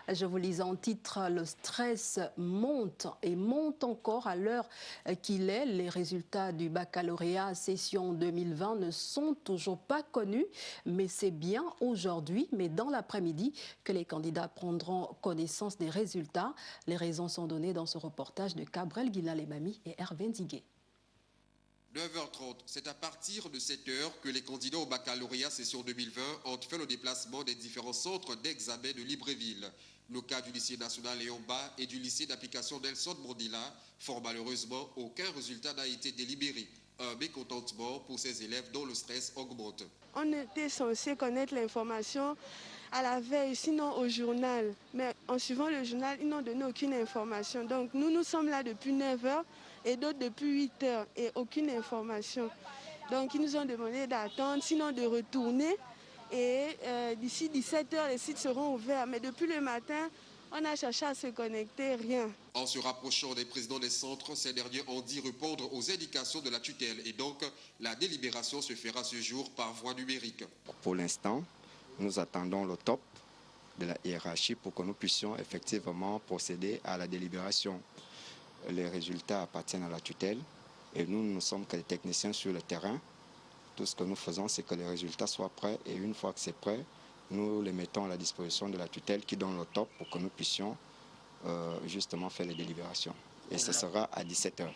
Je vous lis en titre, le stress monte et monte encore à l'heure qu'il est. Les résultats du baccalauréat session 2020 ne sont toujours pas connus, mais c'est bien aujourd'hui, mais dans l'après-midi, que les candidats prendront connaissance des résultats. Les raisons sont données dans ce reportage de Cabrel Guinalemami et Hervé Ndigué. 9h30, c'est à partir de 7h que les candidats au baccalauréat session 2020 ont fait le déplacement des différents centres d'examen de Libreville. Le cas du lycée national Léon Bas et du lycée d'application Nelson Mandela, fort malheureusement, aucun résultat n'a été délibéré. Un mécontentement pour ces élèves dont le stress augmente. On était censé connaître l'information à la veille, sinon au journal. Mais en suivant le journal, ils n'ont donné aucune information. Donc nous sommes là depuis 9h et d'autres depuis 8h et aucune information. Donc ils nous ont demandé d'attendre, sinon de retourner. Et d'ici 17h, les sites seront ouverts. Mais depuis le matin, on a cherché à se connecter, rien. En se rapprochant des présidents des centres, ces derniers ont dit répondre aux indications de la tutelle. Et donc, la délibération se fera ce jour par voie numérique. Pour l'instant, nous attendons le top de la hiérarchie pour que nous puissions effectivement procéder à la délibération. Les résultats appartiennent à la tutelle et nous ne sommes que des techniciens sur le terrain. Tout ce que nous faisons, c'est que les résultats soient prêts et une fois que c'est prêt, nous les mettons à la disposition de la tutelle qui donne le top pour que nous puissions justement faire les délibérations. Et ce sera à 17h.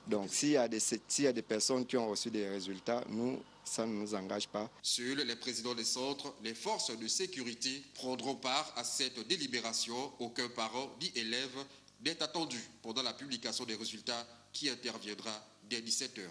Donc s'il y a des personnes qui ont reçu des résultats, ça ne nous engage pas. Seuls les présidents des centres, les forces de sécurité prendront part à cette délibération. Aucun parent ni élève n'est attendu pendant la publication des résultats qui interviendra dès 17h.